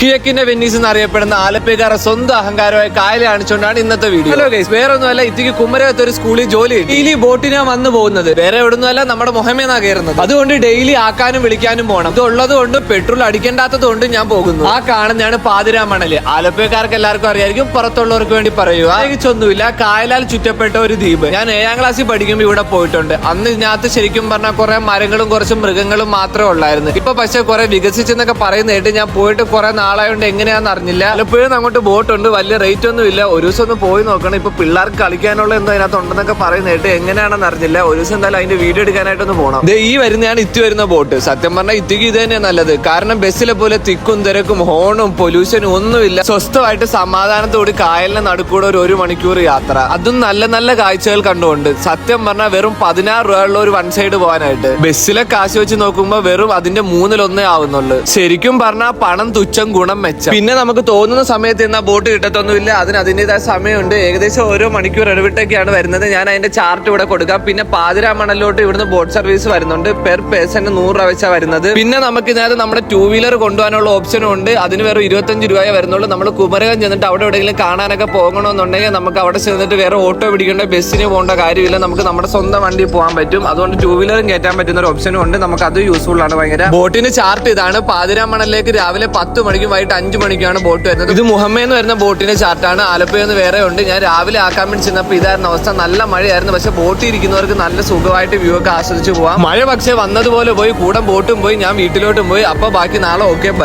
കിഴക്കിന്റെ Venice എന്നറിയപ്പെടുന്ന ആലപ്പുഴക്കാരുടെ സ്വന്തം അഹങ്കാരമായ കായലെ കാണിച്ചുകൊണ്ടാണ് ഇന്നത്തെ വീഡിയോ. ഹലോ ഗൈസ്, വേറെ ഒന്നുമല്ല, ഇത്തിക്ക് കുമരകത്ത് ഒരു സ്കൂളിൽ ജോലി ഡെയിലി ബോട്ടിനാ വന്നു പോകുന്നത്. വേറെ എവിടുന്നല്ല, നമ്മുടെ മുഹമ്മേന്നാ കയറുന്നത്. അതുകൊണ്ട് ഡെയിലി ആക്കാനും വിളിക്കാനും പോകണം. ഇതുള്ളത് കൊണ്ട് പെട്രോൾ അടിക്കേണ്ടാത്തത് കൊണ്ട് ഞാൻ പോകുന്നു. ആ കാണുന്നതാണ് പാതിരാമണല്. ആലപ്പുഴക്കാർക്ക് എല്ലാവർക്കും അറിയായിരിക്കും, പുറത്തുള്ളവർക്ക് വേണ്ടി പറയുക. പ്രത്യേകിച്ചൊന്നുമില്ല, കായലാൽ ചുറ്റപ്പെട്ട ഒരു ദ്വീപ്. ഞാൻ 7ാം ക്ലാസ്സിൽ പഠിക്കുമ്പോൾ ഇവിടെ പോയിട്ടുണ്ട്. അന്ന് ഇതിനകത്ത് ശരിക്കും പറഞ്ഞാൽ കുറെ മരങ്ങളും കുറച്ച് മൃഗങ്ങളും മാത്രമേ ഉള്ളായിരുന്നു. ഇപ്പൊ പക്ഷെ കുറെ വികസിച്ചെന്നൊക്കെ പറയുന്ന കേട്ട് ഞാൻ പോയിട്ട് കുറെ നാളായോണ്ട് എങ്ങനെയാന്ന് അറിഞ്ഞില്ല. ആലപ്പുഴയിൽ അങ്ങോട്ട് ബോട്ടുണ്ട്, വലിയ റേറ്റ് ഒന്നും ഇല്ല. ഒരു ദിവസം ഒന്ന് പോയി നോക്കണം. ഇപ്പൊ പിള്ളേർക്ക് കളിക്കാനുള്ള എന്തോ അതിനകത്ത് ഉണ്ടെന്നൊക്കെ പറയുന്ന കേട്ട് എങ്ങനെയാണെന്ന് അറിഞ്ഞില്ല. ഒരു ദിവസം എന്തായാലും അതിന്റെ വീഡിയോ എടുക്കാനായിട്ടൊന്ന് പോകണം. ഈ വരുന്നതാണ് ഇത്തി വരുന്ന ബോട്ട്. സത്യം പറഞ്ഞാൽ ഇത്തിക്ക് ഇത് തന്നെയാണ് നല്ലത്. കാരണം ബസ്സിലെ പോലെ തിക്കും തിരക്കും ഹോണും പൊല്യൂഷനും ഒന്നുമില്ല. സ്വസ്ഥമായിട്ട് സമാധാനത്തോടെ കായലിനെ നടുക്കൂടെ ഒരു മണിക്കൂർ യാത്ര, അതും നല്ല നല്ല കാഴ്ചകൾ കണ്ടുകൊണ്ട്. സത്യം പറഞ്ഞാൽ വെറും 16 രൂപയുള്ള ഒരു വൺ സൈഡ് പോകാനായിട്ട് ബസ്സിലെ കാശ് വെച്ച് നോക്കുമ്പോ വെറും അതിന്റെ 1/3 ആവുന്നുള്ളൂ. ശരിക്കും പറഞ്ഞാൽ പണം തുച്ഛം ഗുണം മെച്ചം. പിന്നെ നമുക്ക് തോന്നുന്ന സമയത്ത് എന്നാ ബോട്ട് കിട്ടത്തൊന്നുമില്ല. അതിൻ്റെതായ സമയമുണ്ട്. ഏകദേശം ഓരോ മണിക്കൂർ ഇടവിട്ടൊക്കെയാണ് വരുന്നത്. ഞാൻ അതിന്റെ ചാർട്ട് ഇവിടെ കൊടുക്കാം. പിന്നെ പാതിരാമണലിലോട്ട് ഇവിടുന്ന് ബോട്ട് സർവീസ് വരുന്നുണ്ട്. പെർ പേഴ്സൺ 100 രൂപ വെച്ചാണ് വരുന്നത്. പിന്നെ നമുക്ക് ഇതിനകത്ത് നമ്മുടെ 2 വീലർ കൊണ്ടുപോകാനുള്ള ഓപ്ഷനും ഉണ്ട്. അതിന് വേറെ 25 രൂപയെ വരുന്നുള്ളൂ. നമ്മൾ കുമരകം ചെന്നിട്ട് അവിടെ എവിടെയെങ്കിലും കാണാനൊക്കെ പോകണമെന്നുണ്ടെങ്കിൽ നമുക്ക് അവിടെ ചെന്നിട്ട് വേറെ ഓട്ടോ പിടിക്കേണ്ട, ബസ്സിന് പോകേണ്ട കാര്യമില്ല. നമുക്ക് നമ്മുടെ സ്വന്തം വണ്ടി പോകാൻ പറ്റും. അതുകൊണ്ട് 2 വീലറും കയറ്റാൻ പറ്റുന്ന ഒരു ഓപ്ഷനും ഉണ്ട്. നമുക്ക് അത് യൂസ്ഫുൾ ആണ് ഭയങ്കര. ബോട്ടിന് ചാർട്ട് ഇതാണ്. പാതിരാമണലിലേക്ക് രാവിലെ 10 മണിക്കും വൈകിട്ട് 5 മണിക്കാണ് ബോട്ട് വരുന്നത്. ഇത് മുഹമ്മേന്ന് വരുന്ന ബോട്ടിന് ചാർട്ടാണ്. ആലപ്പുഴന്ന് വേറെ ഉണ്ട്. ഞാൻ രാവിലെ ആക്കാൻ വേണ്ടി ചെന്നപ്പോൾ ഇതായിരുന്നു അവസ്ഥ. നല്ല മഴയായിരുന്നു. പക്ഷെ ബോട്ടിൽ ഇരിക്കുന്നവർക്ക് നല്ല സുഖമായിട്ട് വ്യൂ ഒക്കെ ആസ്വദിച്ച് പോവാം. മഴ പക്ഷെ വന്നതുപോലെ പോയി, കൂടെ ബോട്ടും പോയി, ഞാൻ വീട്ടിലോട്ടും പോയി. അപ്പൊ ബാക്കി നാളെ ഓക്കെ ബൈ.